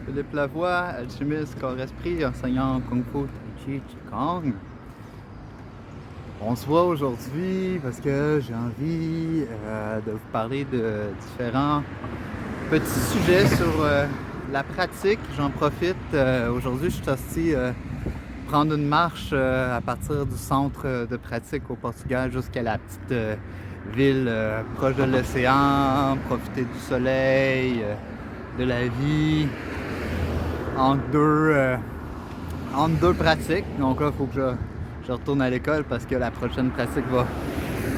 Philippe Lavoie, alchimiste, corps-esprit, enseignant Kung Fu, Tai Chi, Qigong. On se voit aujourd'hui parce que j'ai envie de vous parler de différents petits sujets sur la pratique. J'en profite. Aujourd'hui, je suis sorti prendre une marche à partir du centre de pratique au Portugal jusqu'à la petite ville proche de l'océan, profiter du soleil, de la vie, entre deux pratiques. Donc là, il faut que je retourne à l'école parce que la prochaine pratique va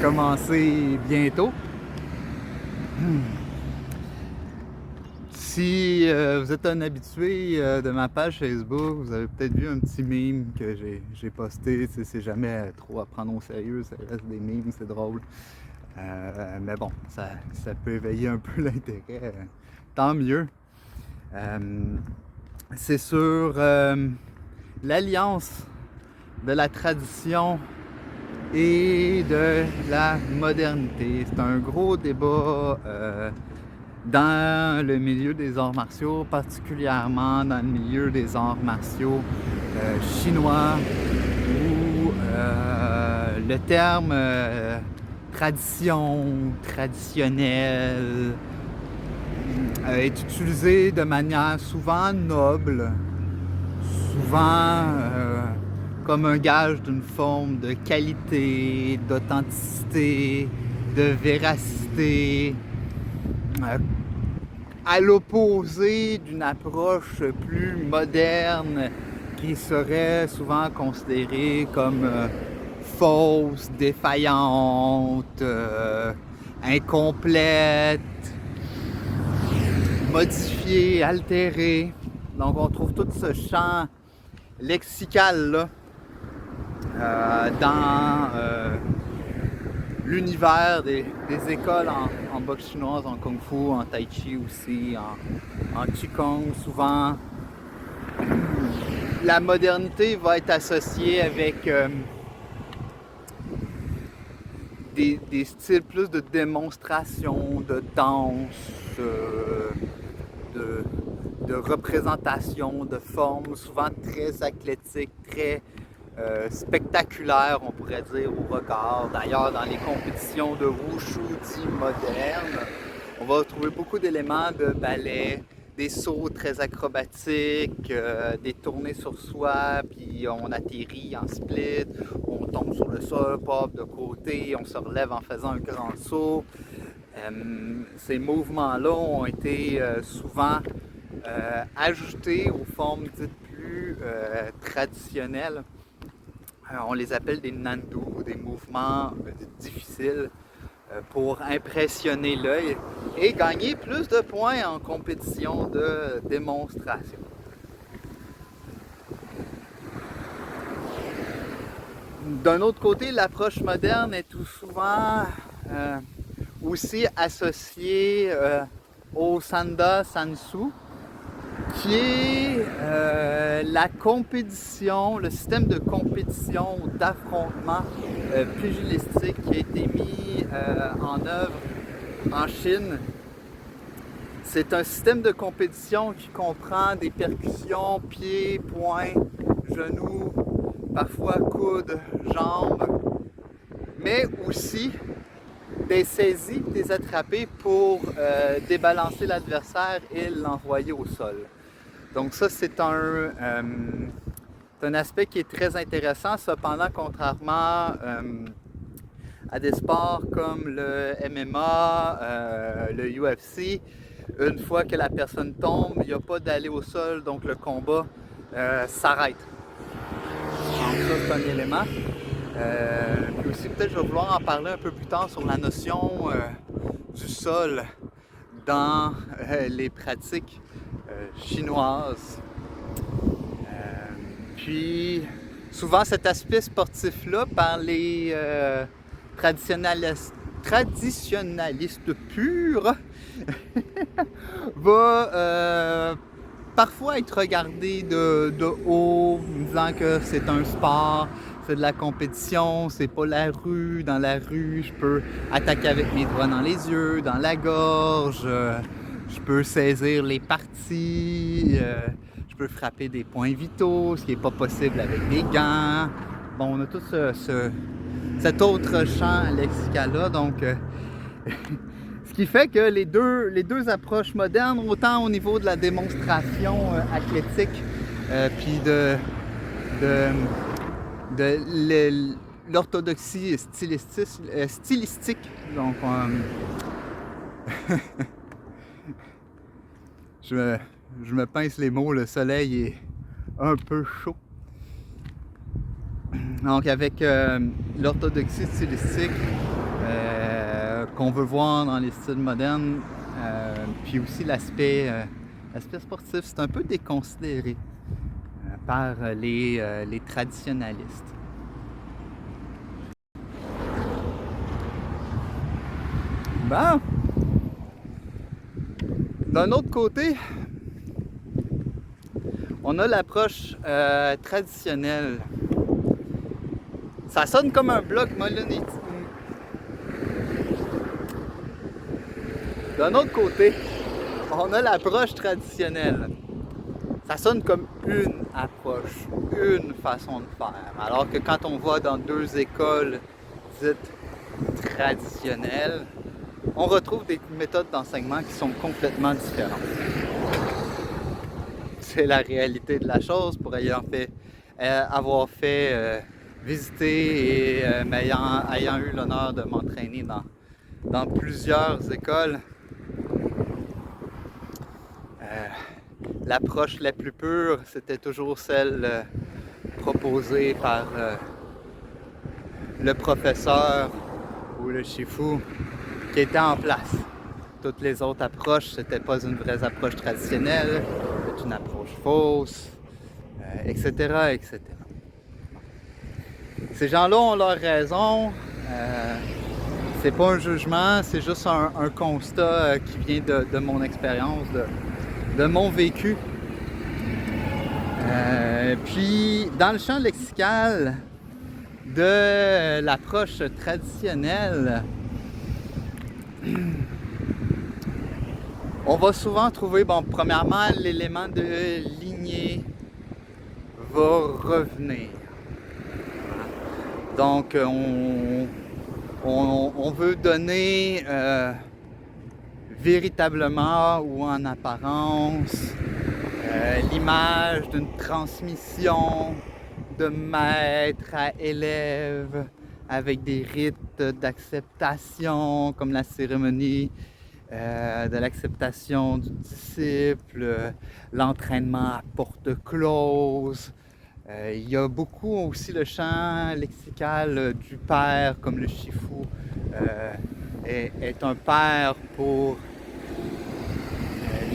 commencer bientôt. Si vous êtes un habitué de ma page Facebook, vous avez peut-être vu un petit meme que j'ai posté. C'est jamais trop à prendre au sérieux, ça reste des memes, c'est drôle. Mais bon, ça peut éveiller un peu l'intérêt. Tant mieux. C'est sur l'alliance de la tradition et de la modernité. C'est un gros débat dans le milieu des arts martiaux, particulièrement dans le milieu des arts martiaux chinois, où le terme tradition, traditionnelle, est utilisé de manière souvent noble, souvent comme un gage d'une forme de qualité, d'authenticité, de véracité, à l'opposé d'une approche plus moderne qui serait souvent considérée comme fausse, défaillante, incomplète, modifiée, altérée. Donc on trouve tout ce champ lexical là dans l'univers des écoles en boxe chinoise, en kung fu, en tai chi aussi, en qigong. Souvent, la modernité va être associée avec des styles plus de démonstration, de danse, de représentation, de forme, souvent très athlétique, très spectaculaire, on pourrait dire, au regard. D'ailleurs, dans les compétitions de wushu dit modernes, on va retrouver beaucoup d'éléments de ballet, des sauts très acrobatiques, des tournées sur soi, puis on atterrit en split, on tombe sur le sol, pop de côté, on se relève en faisant un grand saut. Ces mouvements-là ont été souvent ajoutés aux formes dites plus traditionnelles. On les appelle des nandu, des mouvements difficiles pour impressionner l'œil et gagner plus de points en compétition de démonstration. D'un autre côté, l'approche moderne est tout souvent aussi associée au Sanda Sansu, qui est la compétition, le système de compétition ou d'affrontement pugilistique qui a été mis en œuvre en Chine. C'est un système de compétition qui comprend des percussions, pieds, poings, genoux, parfois coudes, jambes, mais aussi des saisies, des attrapés pour débalancer l'adversaire et l'envoyer au sol. Donc ça, c'est un aspect qui est très intéressant. Cependant, contrairement à des sports comme le MMA, le UFC, une fois que la personne tombe, il n'y a pas d'aller au sol, donc le combat s'arrête. Donc ça, c'est un élément. Puis aussi, peut-être je vais vouloir en parler un peu plus tard sur la notion du sol dans les pratiques chinoises. Puis, souvent, cet aspect sportif-là, par les traditionnalistes purs, va parfois être regardé de haut, disant que c'est un sport, c'est de la compétition, c'est pas la rue. Dans la rue, je peux attaquer avec mes doigts dans les yeux, dans la gorge, Je peux saisir les parties, je peux frapper des points vitaux, ce qui n'est pas possible avec des gants. Bon, on a tout cet autre champ lexical-là, donc ce qui fait que les deux approches modernes, autant au niveau de la démonstration athlétique, puis de l'orthodoxie stylistique, donc je me pince les mots, le soleil est un peu chaud. Donc avec l'orthodoxie stylistique qu'on veut voir dans les styles modernes, puis aussi l'aspect sportif, c'est un peu déconsidéré par les traditionalistes. Bon. D'un autre côté, on a l'approche traditionnelle. Ça sonne comme un bloc monolithique. D'un autre côté, on a l'approche traditionnelle. Ça sonne comme une approche, une façon de faire. Alors que quand on va dans deux écoles dites traditionnelles, on retrouve des méthodes d'enseignement qui sont complètement différentes. C'est la réalité de la chose pour avoir fait visiter et ayant eu l'honneur de m'entraîner dans plusieurs écoles. L'approche la plus pure, c'était toujours celle proposée par le professeur ou le shifu qui était en place. Toutes les autres approches, c'était pas une vraie approche traditionnelle, c'était une approche fausse, etc., etc. Ces gens-là ont leur raison. C'est pas un jugement, c'est juste un constat qui vient de mon expérience, de mon vécu. Puis, dans le champ lexical de l'approche traditionnelle, on va souvent trouver, bon, premièrement, l'élément de lignée va revenir. Donc, on veut donner véritablement ou en apparence l'image d'une transmission de maître à élève avec des rites d'acceptation comme la cérémonie de l'acceptation du disciple, l'entraînement à porte close. Il y a beaucoup aussi le champ lexical du père, comme le shifu est un père pour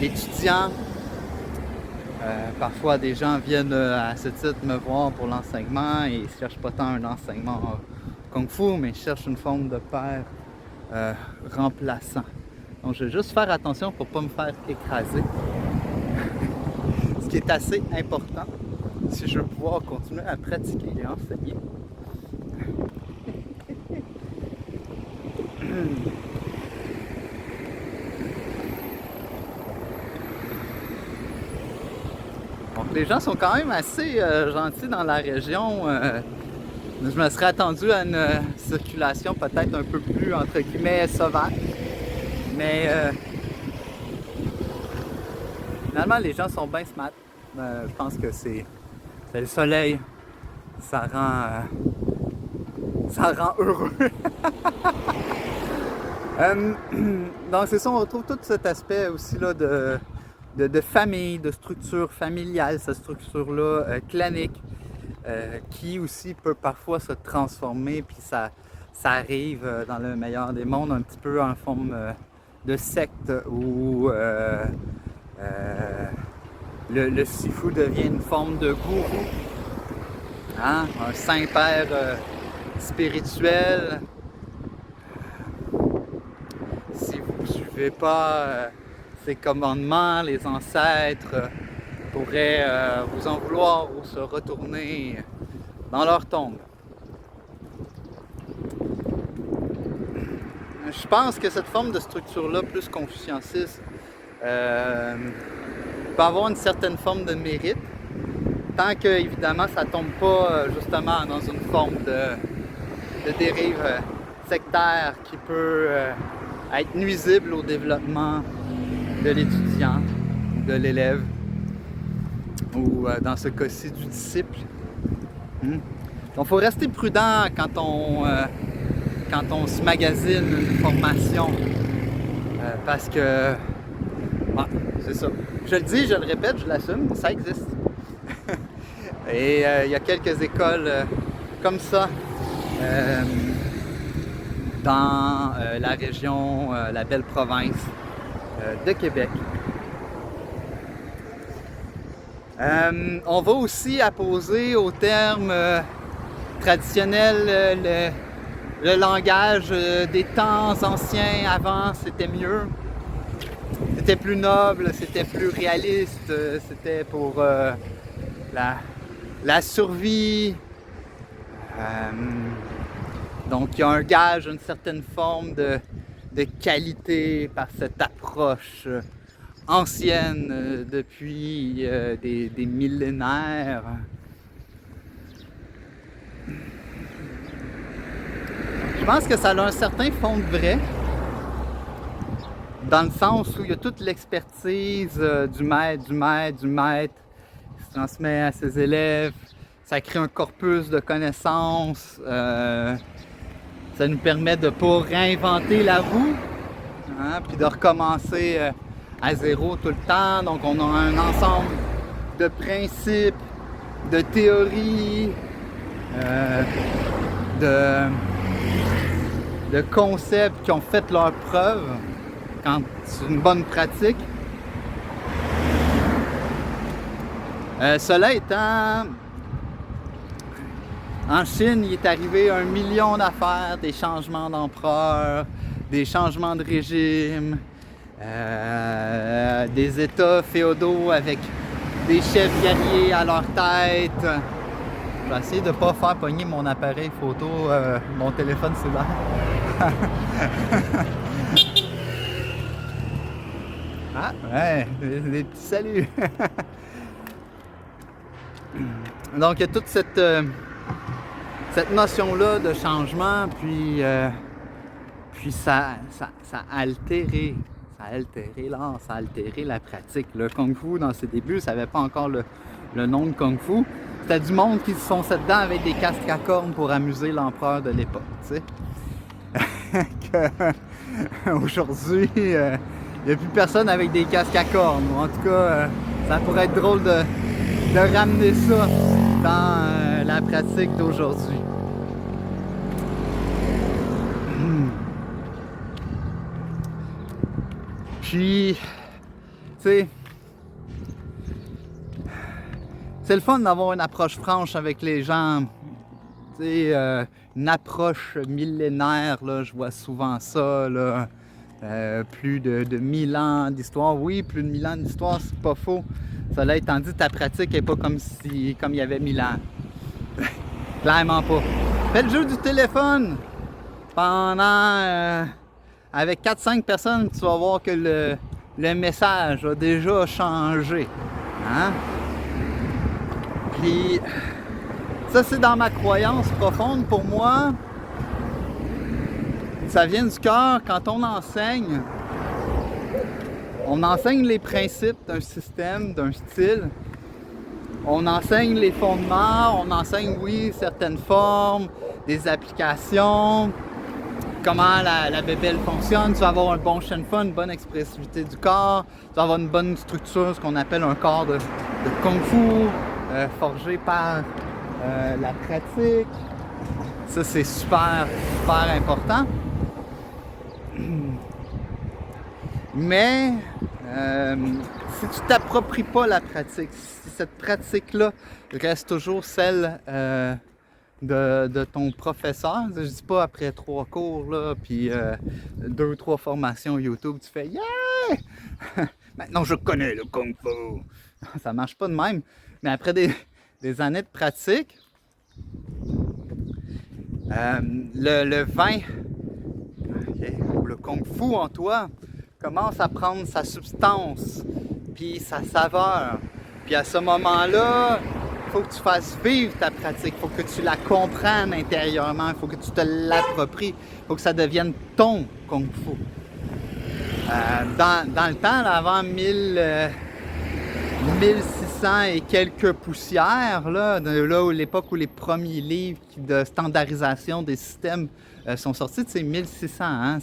l'étudiant. Parfois, des gens viennent à ce titre me voir pour l'enseignement et ils ne cherchent pas tant un enseignement kung-fu, mais ils cherchent une forme de père remplaçant. Donc, je vais juste faire attention pour ne pas me faire écraser. Ce qui est assez important si je veux pouvoir continuer à pratiquer et enseigner. Donc les gens sont quand même assez gentils dans la région. Je me serais attendu à une circulation peut-être un peu plus, entre guillemets, sauvage. Mais finalement, les gens sont bien smart. Je pense que c'est le soleil. Ça rend heureux. Donc c'est ça, on retrouve tout cet aspect aussi là de famille, de structure familiale, cette structure-là clanique, qui aussi peut parfois se transformer, puis ça arrive dans le meilleur des mondes un petit peu en forme de secte où le sifu devient une forme de gourou, hein? Un saint-père spirituel. Si vous ne suivez pas ces commandements, les ancêtres pourraient vous en vouloir ou se retourner dans leur tombe. Je pense que cette forme de structure-là, plus confucianciste, peut avoir une certaine forme de mérite, tant que évidemment ça tombe pas justement dans une forme de dérive sectaire qui peut être nuisible au développement de l'étudiant, de l'élève, ou dans ce cas-ci du disciple. Donc il faut rester prudent quand on se magasine une formation, parce que c'est ça. Je le dis, je le répète, je l'assume, ça existe. Et il y a quelques écoles comme ça dans la région, la belle province de Québec. On va aussi apposer au terme traditionnel le langage des temps anciens. Avant, c'était mieux. C'était plus noble, c'était plus réaliste, c'était pour la survie. Donc il y a un gage, une certaine forme de qualité par cette approche ancienne depuis des millénaires. Je pense que ça a un certain fond de vrai, dans le sens où il y a toute l'expertise du maître qui se transmet à ses élèves. Ça crée un corpus de connaissances. Ça nous permet de ne pas réinventer la roue, hein, puis de recommencer à zéro tout le temps. Donc on a un ensemble de principes, de théories, de concepts qui ont fait leur preuve quand c'est une bonne pratique. Cela étant, en Chine, il est arrivé 1 million d'affaires, des changements d'empereur, des changements de régime, des états féodaux avec des chefs guerriers à leur tête. Je vais essayer de ne pas faire pogner mon appareil photo, mon téléphone cellulaire. Ah, ouais, des petits saluts. Donc, il y a toute cette notion-là de changement, puis ça a altéré l'art, ça a altéré la pratique. Le Kung Fu, dans ses débuts, ça n'avait pas encore le nom de Kung Fu. C'était du monde qui se sont fait dedans avec des casques à cornes pour amuser l'empereur de l'époque, tu sais. Aujourd'hui, il n'y a plus personne avec des casques à cornes. En tout cas, ça pourrait être drôle de ramener ça dans la pratique d'aujourd'hui. Puis, tu sais, c'est le fun d'avoir une approche franche avec les gens. Tu sais, une approche millénaire, là, je vois souvent ça, là. Plus de 1000 ans d'histoire. Oui, plus de 1000 ans d'histoire, c'est pas faux. Cela étant dit, ta pratique n'est pas comme il y avait 1000 ans. Clairement pas. Fais le jeu du téléphone pendant... avec 4-5 personnes, tu vas voir que le message a déjà changé. Hein? Puis, ça, c'est dans ma croyance profonde. Pour moi, ça vient du cœur. Quand on enseigne les principes d'un système, d'un style. On enseigne les fondements, on enseigne, oui, certaines formes, des applications, comment la bébelle fonctionne. Tu vas avoir un bon shenfa, une bonne expressivité du corps. Tu vas avoir une bonne structure, ce qu'on appelle un corps de Kung Fu, forgé par la pratique. Ça, c'est super, super important. Mais si tu t'appropries pas la pratique, si cette pratique-là reste toujours celle de ton professeur, je dis pas après 3 cours, là, puis 2 ou 3 formations YouTube, tu fais « Yeah! Maintenant je connais le Kung Fu! » Ça marche pas de même. Mais après des années de pratique, le vin, okay, ou le Kung Fu en toi, commence à prendre sa substance, puis sa saveur. Puis à ce moment-là, il faut que tu fasses vivre ta pratique, il faut que tu la comprennes intérieurement, il faut que tu te l'appropries, il faut que ça devienne ton Kung Fu. Dans le temps, là, avant 1600 et quelques poussières, là où l'époque où les premiers livres de standardisation des systèmes sont sortis, c'est 1600, hein?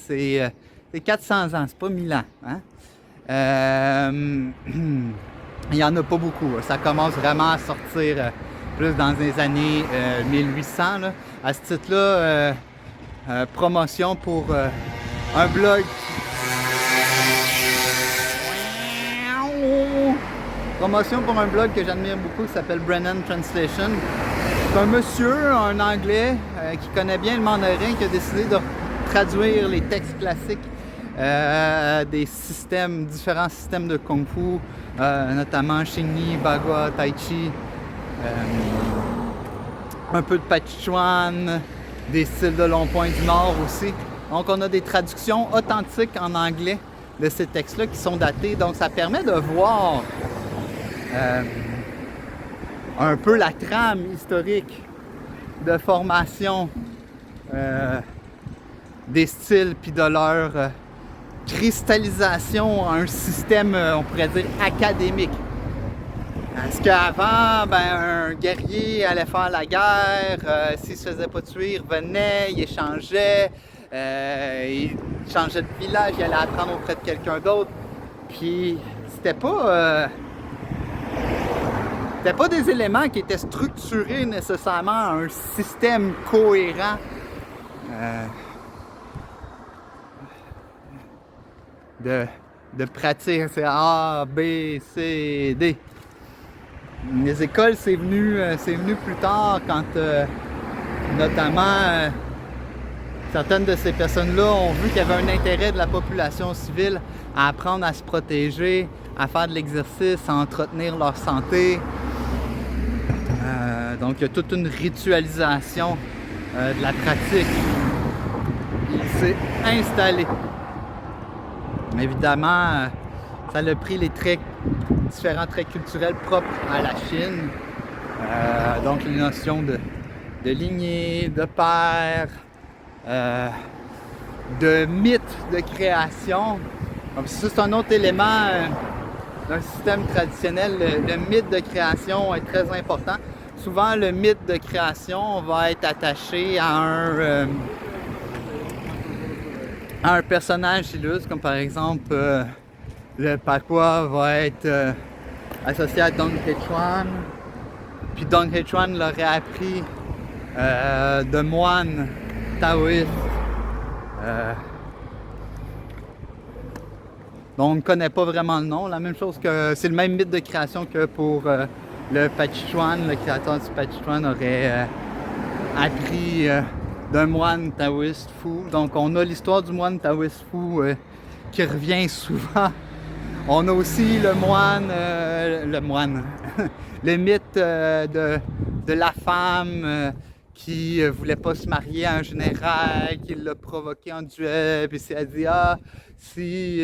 C'est 400 ans, c'est pas 1000 ans. Hein? Il n'y en a pas beaucoup. Ça commence vraiment à sortir plus dans les années 1800. Là. À ce titre-là, promotion pour un blog. Promotion pour un blog que j'admire beaucoup qui s'appelle Brennan Translation. C'est un monsieur, un Anglais, qui connaît bien le mandarin, qui a décidé de traduire les textes classiques des systèmes, différents systèmes de Kung Fu, notamment Xingyi, Bagua, Tai Chi, un peu de Pachichuan, des styles de Long Point du Nord aussi. Donc on a des traductions authentiques en anglais de ces textes-là qui sont datés. Donc ça permet de voir un peu la trame historique de formation des styles puis de leur cristallisation à un système, on pourrait dire, académique. Parce qu'avant, un guerrier allait faire la guerre, s'il se faisait pas tuer, il revenait, il échangeait de village, il allait apprendre auprès de quelqu'un d'autre. Puis c'était pas des éléments qui étaient structurés nécessairement à un système cohérent. De pratique, c'est A, B, C, D. Les écoles, c'est venu plus tard quand notamment certaines de ces personnes-là ont vu qu'il y avait un intérêt de la population civile à apprendre à se protéger, à faire de l'exercice, à entretenir leur santé. Donc il y a toute une ritualisation de la pratique qui s'est installée. Mais évidemment, ça a pris les différents traits culturels propres à la Chine. Donc les notions de lignée, de père, de mythe de création. Donc ça, c'est un autre élément d'un système traditionnel. Le mythe de création est très important. Souvent, le mythe de création va être attaché à un personnage illustre, comme par exemple le Pakwa va être associé à Dong Hechuan. Puis Dong Hechuan l'aurait appris de moines taoïstes. dont on ne connaît pas vraiment le nom. La même chose que c'est le même mythe de création que pour le Pachichuan. Le créateur du Pachichuan aurait appris d'un moine taoïste fou. Donc on a l'histoire du moine taoïste fou qui revient souvent. On a aussi le moine, le mythe de la femme qui voulait pas se marier à un général, qui l'a provoqué en duel, puis elle a dit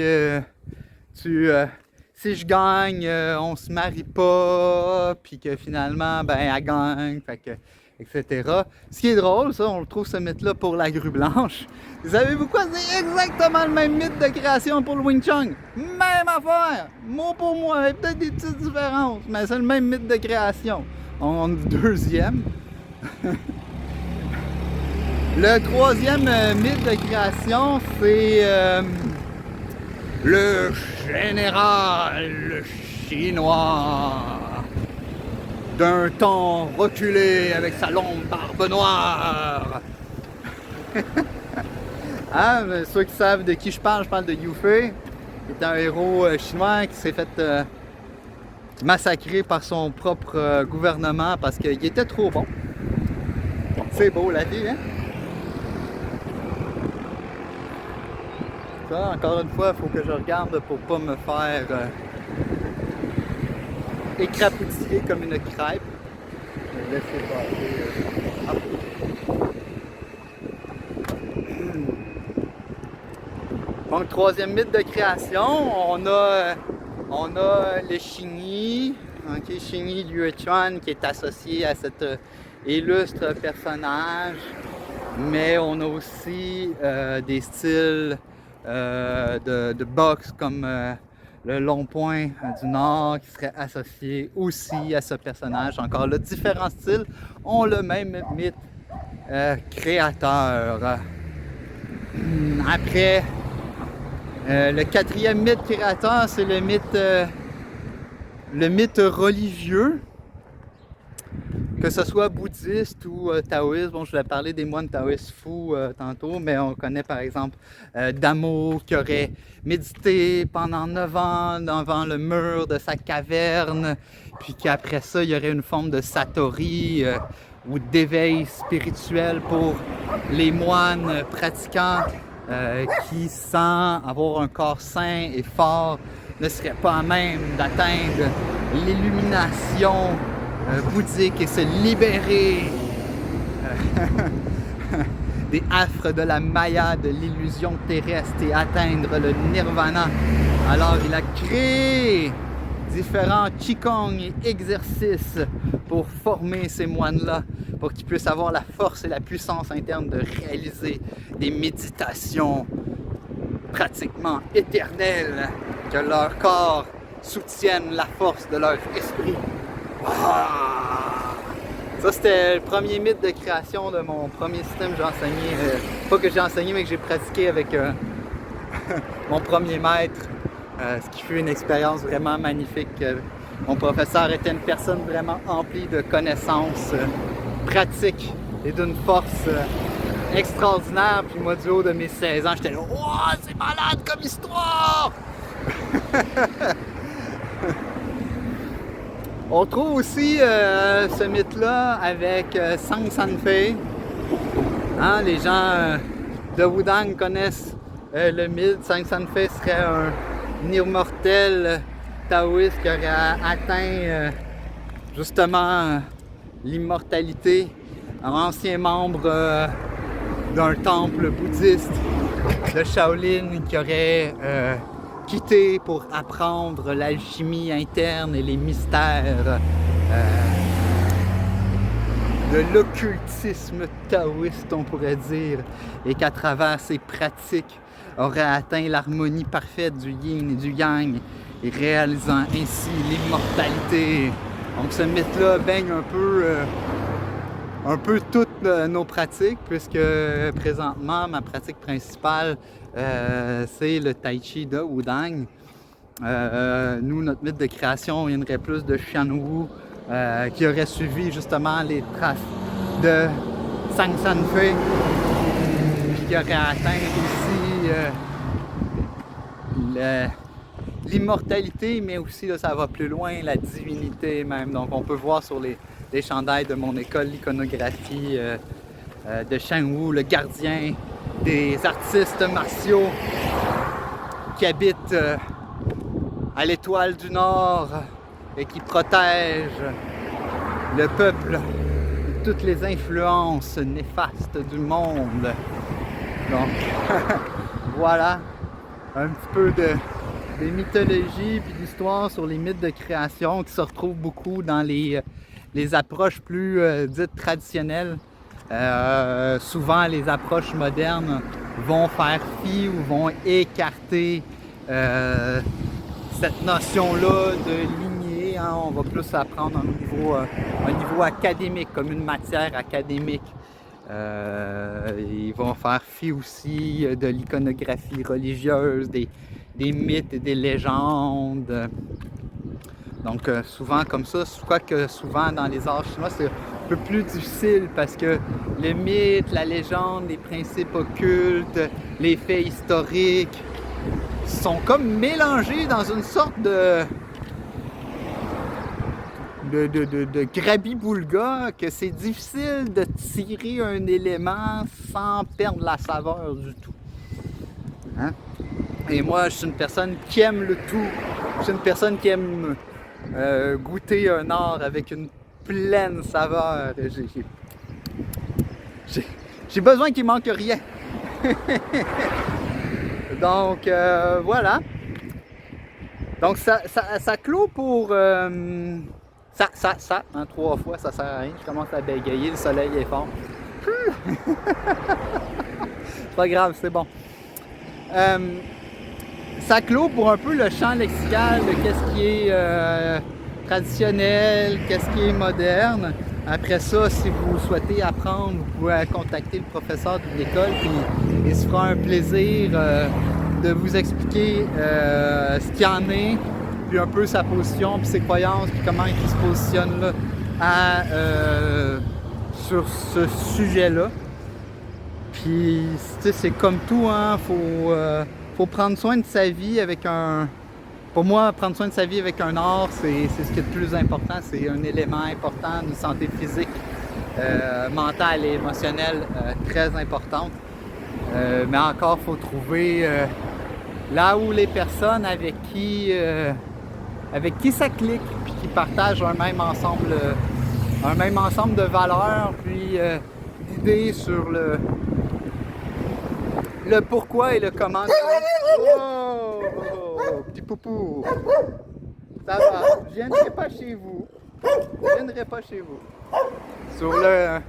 si je gagne, on se marie pas, puis que finalement elle gagne, fait que, etc. Ce qui est drôle, ça, on retrouve ce mythe-là pour la grue blanche. Savez-vous quoi? C'est exactement le même mythe de création pour le Wing Chun. Même affaire, mot pour mot, avec peut-être des petites différences, mais c'est le même mythe de création. On est deuxième. Le troisième mythe de création, c'est le général chinois d'un temps reculé avec sa longue barbe noire. Mais ceux qui savent de qui je parle de Yu Fei, qui est un héros chinois qui s'est fait massacrer par son propre gouvernement parce qu'il était trop bon. C'est beau la vie, hein? Ça, encore une fois, il faut que je regarde pour pas me faire écrapoutiller comme une crêpe. Je vais laisser passer. Donc, troisième mythe de création, on a le Xingyi, okay, Xingyi Liuquan, qui est associé à cet illustre personnage, mais on a aussi des styles de boxe comme le Long Point du Nord qui serait associé aussi à ce personnage. Encore là, différents styles ont le même mythe créateur. Après, le quatrième mythe créateur, c'est le mythe religieux, que ce soit bouddhiste ou taoïste. Bon, je vais parler des moines taoïstes fous tantôt, mais on connaît par exemple Damo qui aurait médité pendant 9 ans devant le mur de sa caverne, puis qu'après ça, il y aurait une forme de satori ou d'éveil spirituel pour les moines pratiquants qui, sans avoir un corps sain et fort, ne seraient pas à même d'atteindre l'illumination bouddhique et se libérer des affres de la maya, de l'illusion terrestre et atteindre le nirvana. Alors il a créé différents qigong et exercices pour former ces moines-là, pour qu'ils puissent avoir la force et la puissance interne de réaliser des méditations pratiquement éternelles, que leur corps soutienne la force de leur esprit. Ça, c'était le premier mythe de création de mon premier système que j'ai enseigné. Pas que j'ai enseigné, mais que j'ai pratiqué avec mon premier maître. Ce qui fut une expérience vraiment magnifique. Mon professeur était une personne vraiment emplie de connaissances pratiques et d'une force extraordinaire. Puis moi, du haut de mes 16 ans, j'étais là, wow, c'est malade comme histoire! On trouve aussi ce mythe-là avec Sang Sanfei. Hein, les gens de Wudang connaissent le mythe. Sang Sanfei serait un immortel taoïste qui aurait atteint justement l'immortalité, un ancien membre d'un temple bouddhiste de Shaolin qui aurait quitté pour apprendre l'alchimie interne et les mystères de l'occultisme taoïste, on pourrait dire, et qu'à travers ses pratiques aurait atteint l'harmonie parfaite du yin et du yang et réalisant ainsi l'immortalité. Donc ce mythe-là baigne un peu toutes nos pratiques, puisque présentement ma pratique principale c'est le tai chi de Wudang. Nous, notre mythe de création viendrait plus de Xianwu, qui aurait suivi justement les traces de Sang Sanfei, puis qui aurait atteint aussi l'immortalité, mais aussi là, ça va plus loin, la divinité même. Donc on peut voir sur les chandails de mon école l'iconographie de Shangwu, le gardien des artistes martiaux qui habitent à l'étoile du Nord et qui protège le peuple de toutes les influences néfastes du monde. Donc voilà un petit peu des mythologies puis d'histoires sur les mythes de création qui se retrouvent beaucoup dans les approches plus dites traditionnelles. Souvent les approches modernes vont faire fi ou vont écarter cette notion-là de lignée. Hein. On va plus apprendre un niveau académique, comme une matière académique. Ils vont faire fi aussi de l'iconographie religieuse, des mythes et des légendes. Donc souvent comme ça, quoique souvent dans les arts chinois, c'est un peu plus difficile parce que le mythe, la légende, les principes occultes, les faits historiques sont comme mélangés dans une sorte de grabi-boulga, que c'est difficile de tirer un élément sans perdre la saveur du tout. Hein? Et moi, je suis une personne qui aime le tout. Je suis une personne qui aime goûter un art avec une pleine saveur. J'ai besoin qu'il manque rien. Donc, voilà. Donc, ça clôt pour... hein, 3 fois, ça sert à rien. Je commence à bégayer, le soleil est fort. C'est pas grave, c'est bon. Ça clôt pour un peu le champ lexical de qu'est-ce qui est traditionnel, qu'est-ce qui est moderne. Après ça, si vous souhaitez apprendre, vous pouvez contacter le professeur de l'école, puis il se fera un plaisir de vous expliquer ce qu'il y en est, puis un peu sa position, puis ses croyances, puis comment il se positionne là, sur ce sujet-là. Puis, c'est comme tout, hein, faut prendre soin de sa vie avec un... Pour moi, prendre soin de sa vie avec un art, c'est ce qui est le plus important. C'est un élément important d'une santé physique, mentale et émotionnelle très importante. Mais encore, il faut trouver là où les personnes avec qui ça clique, puis qui partagent un même ensemble de valeurs, puis d'idées sur le pourquoi et le comment. Oh, petit poupou. Ça va, je viendrai pas chez vous. Je viendrai pas chez vous. Sur le...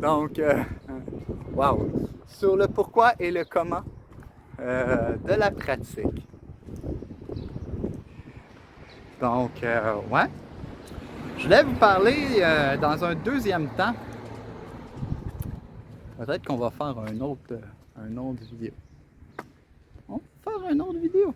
Donc, wow. Sur le pourquoi et le comment de la pratique. Donc, ouais. Je voulais vous parler dans un deuxième temps. Peut-être qu'on va faire un autre vidéo. On va faire une autre vidéo.